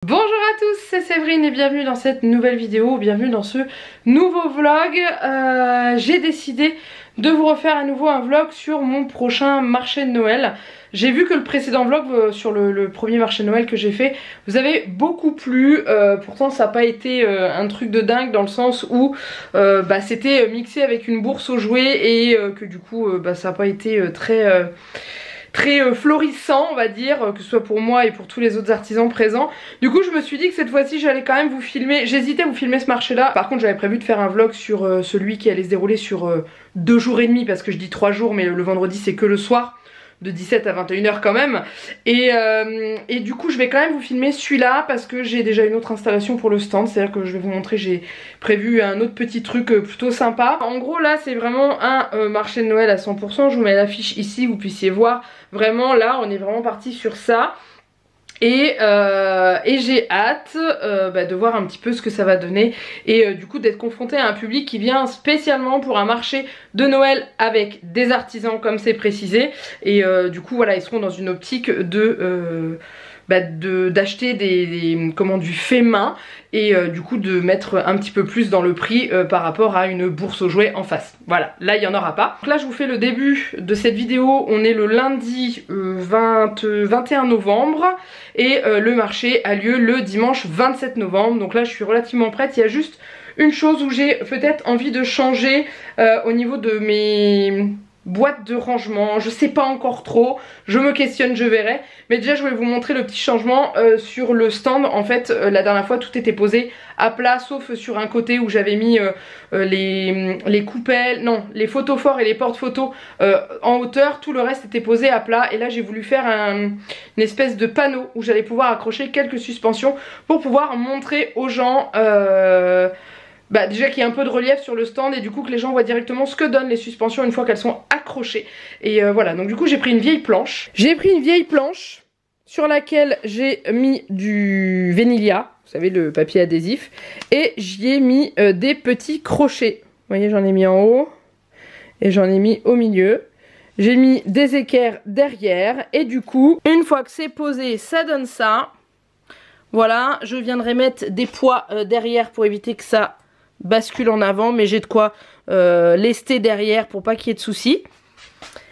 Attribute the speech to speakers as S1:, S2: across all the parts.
S1: Bonjour à tous, c'est Séverine et bienvenue dans cette nouvelle vidéo, bienvenue dans ce nouveau vlog. J'ai décidé de vous refaire à nouveau un vlog sur mon prochain marché de Noël. J'ai vu que le précédent vlog sur le premier marché de Noël que j'ai fait vous avez beaucoup plu, pourtant ça n'a pas été un truc de dingue dans le sens où c'était mixé avec une bourse aux jouets et que du coup ça n'a pas été très florissant on va dire, que ce soit pour moi et pour tous les autres artisans présents. Du coup je me suis dit que cette fois-ci j'allais quand même vous filmer, j'hésitais à vous filmer ce marché là. Par contre j'avais prévu de faire un vlog sur celui qui allait se dérouler sur 2 jours et demi, parce que je dis 3 jours mais le vendredi c'est que le soir de 17 à 21h quand même, et du coup je vais quand même vous filmer celui-là parce que j'ai déjà une autre installation pour le stand, c'est à dire que je vais vous montrer, j'ai prévu un autre petit truc plutôt sympa. En gros là c'est vraiment un marché de Noël à 100%, je vous mets l'affiche ici, vous puissiez voir vraiment là on est vraiment parti sur ça. Et j'ai hâte de voir un petit peu ce que ça va donner et du coup d'être confrontée à un public qui vient spécialement pour un marché de Noël avec des artisans comme c'est précisé, et du coup voilà ils seront dans une optique d'acheter du fait main et du coup de mettre un petit peu plus dans le prix par rapport à une bourse aux jouets en face. Voilà, là il n'y en aura pas. Donc là je vous fais le début de cette vidéo, on est le lundi 21 novembre et le marché a lieu le dimanche 27 novembre. Donc là je suis relativement prête, il y a juste une chose où j'ai peut-être envie de changer au niveau de mes boîte de rangement, je sais pas encore trop, je me questionne, je verrai, mais déjà je voulais vous montrer le petit changement sur le stand. En fait la dernière fois tout était posé à plat sauf sur un côté où j'avais mis les coupelles, non les photophores et les porte-photos en hauteur, tout le reste était posé à plat et là j'ai voulu faire une espèce de panneau où j'allais pouvoir accrocher quelques suspensions pour pouvoir montrer aux gens déjà qu'il y a un peu de relief sur le stand et du coup que les gens voient directement ce que donnent les suspensions une fois qu'elles sont accrochées. Et voilà, donc du coup j'ai pris une vieille planche. J'ai pris une vieille planche sur laquelle j'ai mis du Venilia, vous savez le papier adhésif, et j'y ai mis des petits crochets. Vous voyez, j'en ai mis en haut et j'en ai mis au milieu. J'ai mis des équerres derrière et du coup, une fois que c'est posé, ça donne ça. Voilà, je viendrai mettre des poids derrière pour éviter que ça bascule en avant, mais j'ai de quoi lester derrière pour pas qu'il y ait de soucis.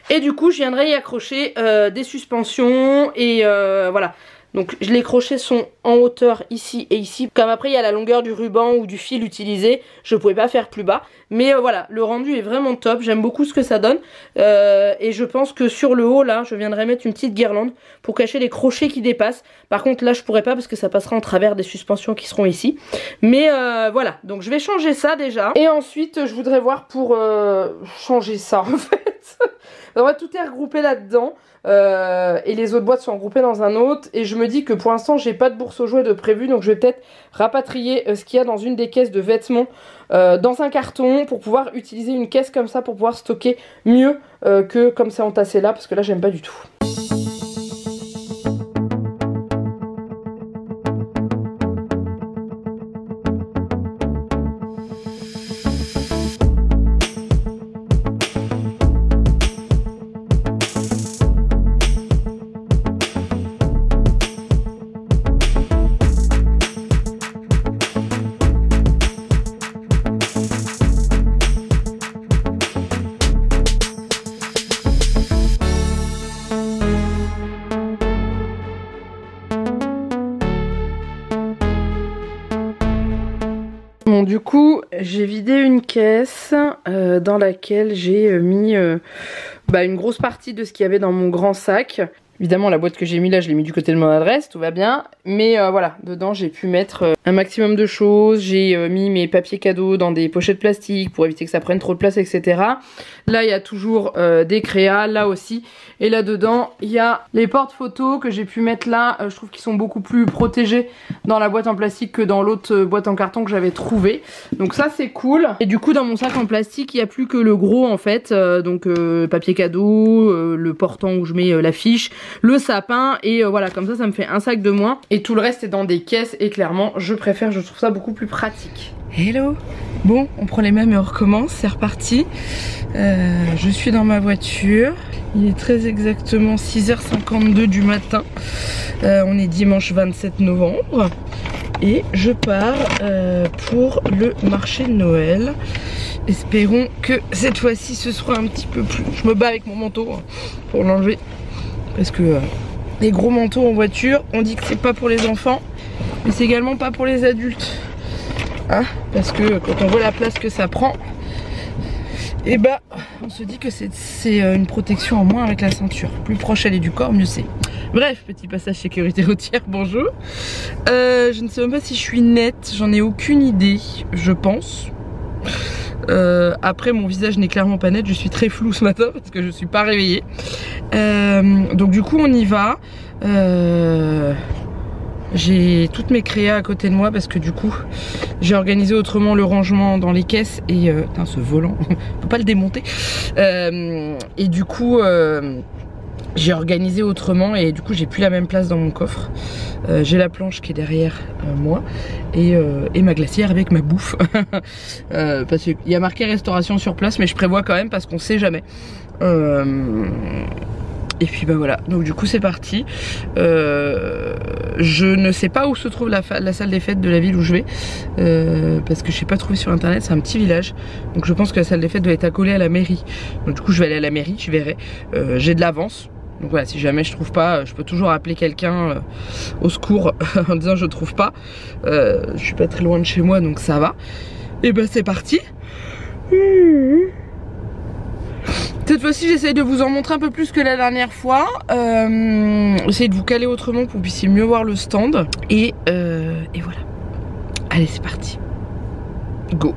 S1: Et du coup je viendrai y accrocher des suspensions et voilà. Donc les crochets sont en hauteur ici et ici. Comme après il y a la longueur du ruban ou du fil utilisé, je pouvais pas faire plus bas. Mais voilà, le rendu est vraiment top, j'aime beaucoup ce que ça donne. Et je pense que sur le haut là, je viendrai mettre une petite guirlande pour cacher les crochets qui dépassent. Par contre là je pourrais pas parce que ça passera en travers des suspensions qui seront ici. Mais voilà, donc je vais changer ça déjà. Et ensuite je voudrais voir pour changer ça en fait. On va tout est regroupé là-dedans. Et les autres boîtes sont regroupées dans un autre et je me dis que pour l'instant j'ai pas de bourse aux jouets de prévu, donc je vais peut-être rapatrier ce qu'il y a dans une des caisses de vêtements dans un carton pour pouvoir utiliser une caisse comme ça pour pouvoir stocker mieux que comme ça entassé là, parce que là j'aime pas du tout. Bon, du coup j'ai vidé une caisse dans laquelle j'ai mis une grosse partie de ce qu'il y avait dans mon grand sac. Évidemment la boîte que j'ai mis là je l'ai mis du côté de mon adresse, tout va bien. Mais voilà, dedans j'ai pu mettre un maximum de choses. J'ai mis mes papiers cadeaux dans des pochettes plastiques pour éviter que ça prenne trop de place, etc. Là il y a toujours des créas, là aussi. Et là dedans il y a les porte-photos que j'ai pu mettre là. Je trouve qu'ils sont beaucoup plus protégés dans la boîte en plastique que dans l'autre boîte en carton que j'avais trouvé. Donc ça c'est cool. Et du coup dans mon sac en plastique il n'y a plus que le gros en fait. Papier cadeau, le portant où je mets l'affiche, le sapin et voilà, comme ça me fait un sac de moins et tout le reste est dans des caisses et clairement je préfère, je trouve ça beaucoup plus pratique. Hello. Bon, on prend les mêmes et on recommence, c'est reparti. Je suis dans ma voiture. Il est très exactement 6h52 du matin. On est dimanche 27 novembre. Et je pars pour le marché de Noël. Espérons que cette fois-ci ce sera un petit peu plus... Je me bats avec mon manteau hein, pour l'enlever. Parce que les gros manteaux en voiture, on dit que c'est pas pour les enfants. Mais c'est également pas pour les adultes. Hein, parce que quand on voit la place que ça prend, et bah on se dit que c'est une protection en moins avec la ceinture. Plus proche elle est du corps, mieux c'est. Bref, petit passage sécurité routière, bonjour. Je ne sais même pas si je suis nette, j'en ai aucune idée, je pense. Après mon visage n'est clairement pas net, je suis très floue ce matin parce que je suis pas réveillée. Donc du coup on y va. J'ai toutes mes créas à côté de moi parce que du coup j'ai organisé autrement le rangement dans les caisses et putain, ce volant, on peut pas le démonter. Et du coup j'ai organisé autrement et du coup j'ai plus la même place dans mon coffre. J'ai la planche qui est derrière moi et ma glacière avec ma bouffe. Parce qu'il y a marqué restauration sur place mais je prévois quand même parce qu'on sait jamais. Et puis bah voilà, donc du coup c'est parti. Je ne sais pas où se trouve la salle des fêtes de la ville où je vais, parce que je n'ai pas trouvé sur internet, c'est un petit village. Donc je pense que la salle des fêtes doit être accolée à la mairie. Donc du coup je vais aller à la mairie, je verrai. J'ai de l'avance. Donc voilà, si jamais je trouve pas, je peux toujours appeler quelqu'un au secours en disant je trouve pas. Je suis pas très loin de chez moi donc ça va. Et bah c'est parti. Cette fois-ci j'essaye de vous en montrer un peu plus que la dernière fois. J'essaye de vous caler autrement pour que vous puissiez mieux voir le stand. Et voilà. Allez c'est parti. Go.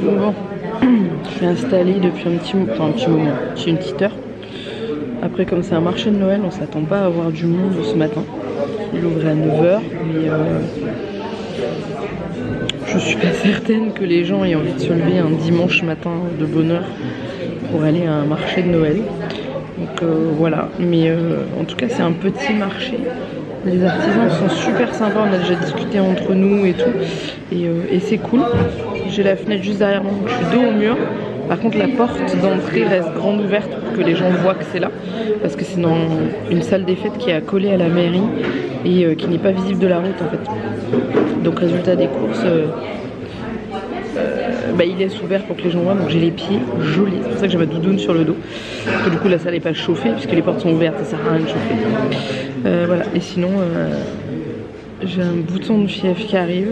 S1: Bon, je suis installée depuis un petit moment, c'est une petite heure. Après, comme c'est un marché de Noël, on s'attend pas à avoir du monde ce matin. Il ouvrait à 9 h, mais je suis pas certaine que les gens aient envie de se lever un dimanche matin de bonne heure pour aller à un marché de Noël. Donc voilà, mais en tout cas c'est un petit marché. Les artisans sont super sympas, on a déjà discuté entre nous et tout, et c'est cool. J'ai la fenêtre juste derrière moi, donc je suis dos au mur. Par contre la porte d'entrée reste grande ouverte pour que les gens voient que c'est là, parce que c'est dans une salle des fêtes qui est accolée à la mairie et qui n'est pas visible de la route en fait. Donc résultat des courses, il laisse ouvert pour que les gens voient, donc j'ai les pieds jolis, c'est pour ça que j'ai ma doudoune sur le dos, parce que du coup la salle n'est pas chauffée puisque les portes sont ouvertes, ça sert à rien de chauffer. Voilà, et sinon j'ai un bouton de fièvre qui arrive,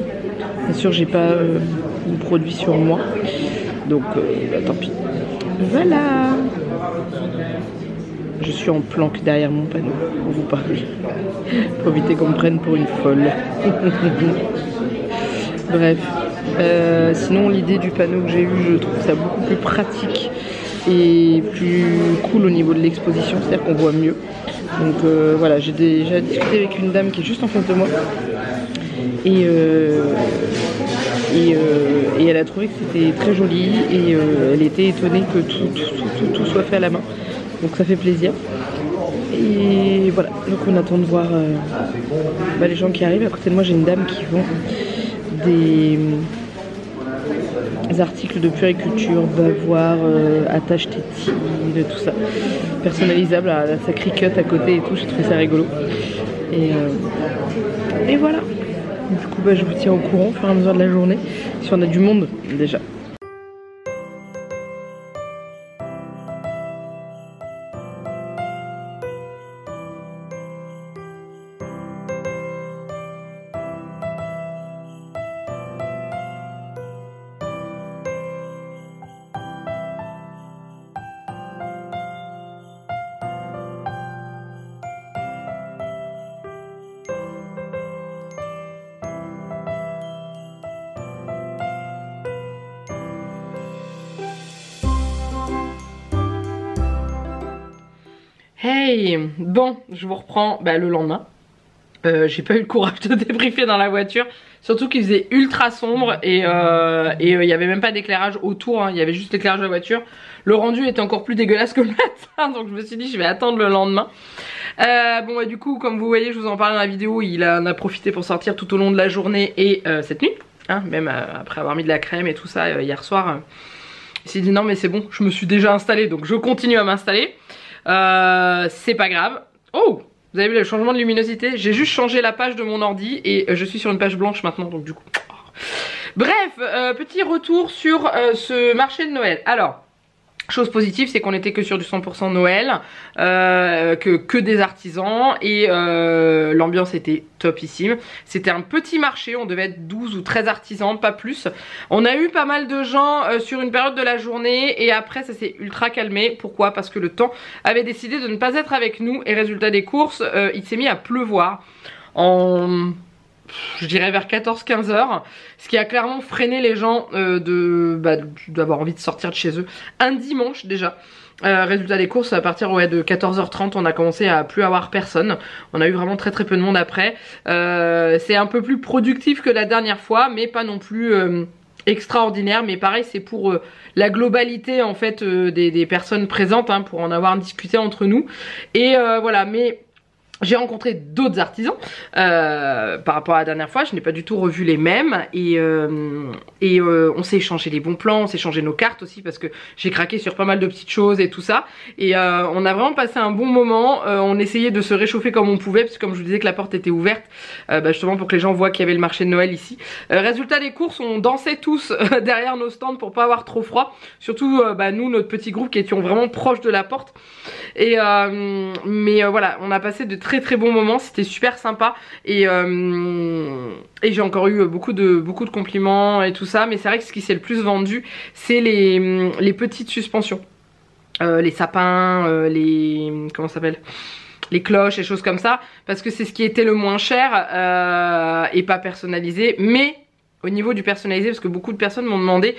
S1: bien sûr j'ai pas de produit sur moi, donc tant pis. Voilà, je suis en planque derrière mon panneau pour vous parler, pour éviter qu'on me prenne pour une folle. Bref, sinon l'idée du panneau que j'ai eu, je trouve ça beaucoup plus pratique et plus cool au niveau de l'exposition, c'est-à-dire qu'on voit mieux. Donc voilà, j'ai déjà discuté avec une dame qui est juste en face de moi et elle a trouvé que c'était très joli et elle était étonnée que tout soit fait à la main, donc ça fait plaisir. Et voilà, donc on attend de voir les gens qui arrivent. À côté de moi j'ai une dame qui vend des articles de puériculture, bavoirs, attache tétine, tout ça, personnalisable à sa cricut à côté et tout, j'ai trouvé ça rigolo. Et voilà, du coup je vous tiens au courant au fur et à mesure de la journée, si on a du monde déjà. Hey, bon, je vous reprends le lendemain. J'ai pas eu le courage de débriefer dans la voiture, surtout qu'il faisait ultra sombre et il y avait même pas d'éclairage autour, hein, il y avait juste l'éclairage de la voiture. Le rendu était encore plus dégueulasse que le matin, donc je me suis dit je vais attendre le lendemain. Du coup, comme vous voyez, je vous en parlais dans la vidéo, il en a profité pour sortir tout au long de la journée et cette nuit, hein, même après avoir mis de la crème et tout ça hier soir. Il s'est dit non mais c'est bon, je me suis déjà installée, donc je continue à m'installer. C'est pas grave. Oh, vous avez vu le changement de luminosité? J'ai juste changé la page de mon ordi et je suis sur une page blanche maintenant, donc du coup. Bref, petit retour sur ce marché de Noël. Alors, chose positive, c'est qu'on était que sur du 100% Noël, que des artisans et l'ambiance était topissime. C'était un petit marché, on devait être 12 ou 13 artisans, pas plus. On a eu pas mal de gens sur une période de la journée et après ça s'est ultra calmé. Pourquoi? Parce que le temps avait décidé de ne pas être avec nous et résultat des courses, il s'est mis à pleuvoir je dirais vers 14-15 heures, ce qui a clairement freiné les gens d'avoir envie de sortir de chez eux un dimanche déjà. Résultat des courses, à partir de 14h30 on a commencé à plus avoir personne. On a eu vraiment très peu de monde après. C'est un peu plus productif que la dernière fois, mais pas non plus extraordinaire. Mais pareil, c'est pour la globalité en fait des personnes présentes, hein, pour en avoir discuté entre nous. Et voilà, mais j'ai rencontré d'autres artisans par rapport à la dernière fois, je n'ai pas du tout revu les mêmes et on s'est échangé les bons plans, on s'est échangé nos cartes aussi parce que j'ai craqué sur pas mal de petites choses et tout ça et on a vraiment passé un bon moment, on essayait de se réchauffer comme on pouvait parce que comme je vous disais que la porte était ouverte justement pour que les gens voient qu'il y avait le marché de Noël ici. Résultat des courses, on dansait tous derrière nos stands pour pas avoir trop froid, surtout nous, notre petit groupe qui étions vraiment proches de la porte et voilà, on a passé de très bons moments, c'était super sympa et j'ai encore eu beaucoup de compliments et tout ça, mais c'est vrai que ce qui s'est le plus vendu c'est les petites suspensions, les sapins, comment ça s'appelle, les cloches et choses comme ça, parce que c'est ce qui était le moins cher et pas personnalisé, mais au niveau du personnalisé, parce que beaucoup de personnes m'ont demandé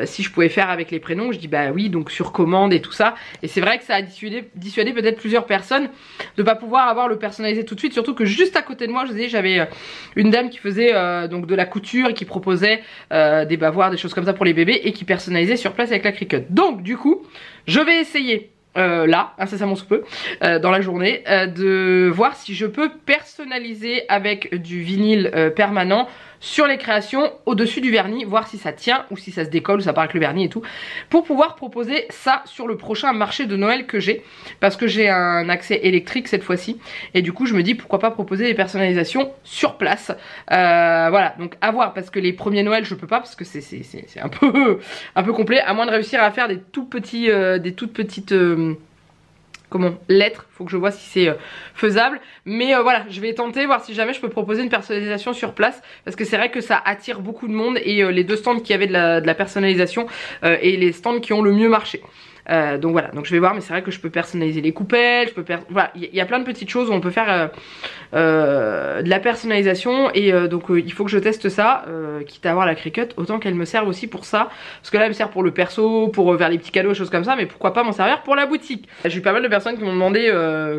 S1: si je pouvais faire avec les prénoms. Je dis bah oui, donc sur commande et tout ça. Et c'est vrai que ça a dissuadé peut-être plusieurs personnes de pas pouvoir avoir le personnalisé tout de suite. Surtout que juste à côté de moi, je vous disais, j'avais une dame qui faisait donc de la couture et qui proposait des bavoirs, des choses comme ça pour les bébés et qui personnalisait sur place avec la Cricut. Donc du coup, je vais essayer là, incessamment sous peu, dans la journée, de voir si je peux personnaliser avec du vinyle permanent sur les créations au-dessus du vernis, voir si ça tient ou si ça se décolle ou ça part avec le vernis et tout, pour pouvoir proposer ça sur le prochain marché de Noël que j'ai, parce que j'ai un accès électrique cette fois-ci, et du coup je me dis pourquoi pas proposer des personnalisations sur place. Voilà, donc à voir, parce que les premiers Noël je peux pas, parce que c'est un peu complet, à moins de réussir à faire des toutes petites lettres, faut que je vois si c'est faisable, mais voilà, je vais tenter, voir si jamais je peux proposer une personnalisation sur place, parce que c'est vrai que ça attire beaucoup de monde, et les deux stands qui avaient de la personnalisation et les stands qui ont le mieux marché. Donc voilà, donc je vais voir, mais c'est vrai que je peux personnaliser les coupelles, voilà, il y a plein de petites choses où on peut faire de la personnalisation, et donc il faut que je teste ça, quitte à avoir la Cricut, autant qu'elle me serve aussi pour ça, parce que là elle me sert pour le perso, pour faire les petits cadeaux, choses comme ça, mais pourquoi pas m'en servir pour la boutique. J'ai eu pas mal de personnes qui m'ont demandé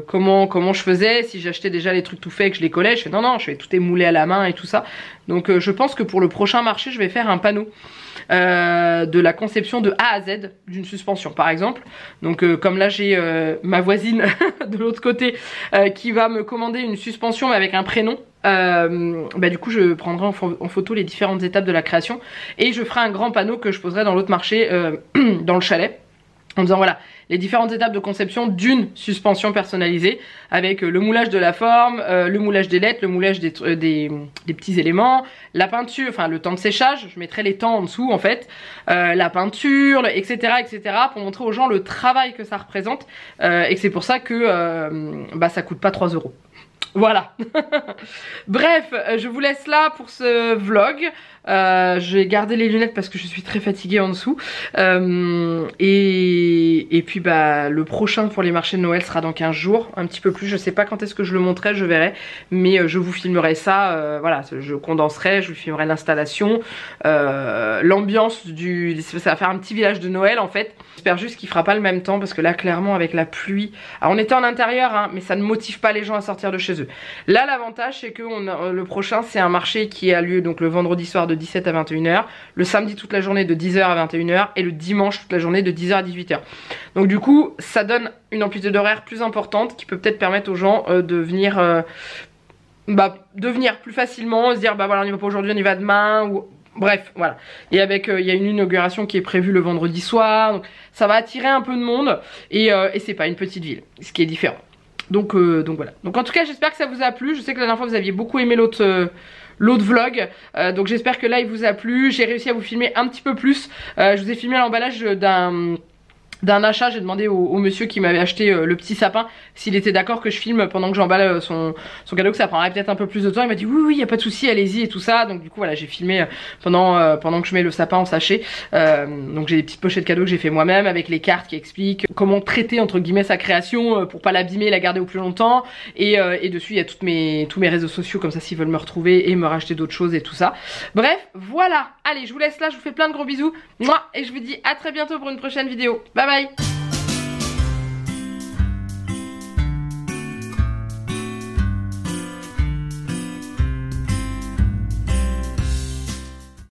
S1: comment je faisais, si j'achetais déjà les trucs tout faits et que je les collais. Je fais non, je fais tout émoulé à la main et tout ça. Donc je pense que pour le prochain marché je vais faire un panneau de la conception de A à Z d'une suspension par exemple. Donc comme là j'ai ma voisine de l'autre côté qui va me commander une suspension mais avec un prénom, bah du coup je prendrai en photo les différentes étapes de la création, et je ferai un grand panneau que je poserai dans l'autre marché dans le chalet, en disant voilà les différentes étapes de conception d'une suspension personnalisée, avec le moulage de la forme, le moulage des lettres, le moulage des petits éléments, la peinture, enfin le temps de séchage, je mettrai les temps en dessous en fait, la peinture, etc., pour montrer aux gens le travail que ça représente, et que c'est pour ça que bah, ça coûte pas 3 €. Voilà. Bref, je vous laisse là pour ce vlog. Je vais garder les lunettes parce que je suis très fatiguée en dessous. Et puis bah le prochain pour les marchés de Noël sera dans 15 jours, un petit peu plus. Je sais pas quand est-ce que je le montrerai, je verrai. Mais je vous filmerai ça, voilà, je condenserai, je vous filmerai l'installation, l'ambiance ça va faire un petit village de Noël en fait. J'espère juste qu'il fera pas le même temps, parce que là clairement avec la pluie, alors on était en intérieur hein, mais ça ne motive pas les gens à sortir de chez eux. Là l'avantage c'est que le prochain c'est un marché qui a lieu donc le vendredi soir de 17 à 21 h, le samedi toute la journée de 10 h à 21 h et le dimanche toute la journée de 10 h à 18 h. Donc du coup ça donne une amplitude d'horaire plus importante qui peut peut-être permettre aux gens de venir plus facilement, se dire bah voilà on y va pas aujourd'hui, on y va demain, ou bref voilà. Et avec il y a une inauguration qui est prévue le vendredi soir, donc ça va attirer un peu de monde, et c'est pas une petite ville, ce qui est différent. Donc voilà. Donc en tout cas j'espère que ça vous a plu. Je sais que la dernière fois vous aviez beaucoup aimé l'autre vlog, donc j'espère que là il vous a plu. J'ai réussi à vous filmer un petit peu plus. Je vous ai filmé l'emballage d'un achat. J'ai demandé au monsieur qui m'avait acheté le petit sapin s'il était d'accord que je filme pendant que j'emballe son cadeau, que ça prendrait peut-être un peu plus de temps. Il m'a dit oui y a pas de souci, allez-y et tout ça. Donc du coup voilà, j'ai filmé pendant que je mets le sapin en sachet. Donc j'ai des petites pochettes cadeaux que j'ai fait moi-même avec les cartes qui expliquent comment traiter entre guillemets sa création pour pas l'abîmer, la garder au plus longtemps, et dessus il y a tous mes réseaux sociaux, comme ça s'ils veulent me retrouver et me racheter d'autres choses et tout ça. Bref voilà, allez je vous laisse là, je vous fais plein de gros bisous, et je vous dis à très bientôt pour une prochaine vidéo. Bye bye.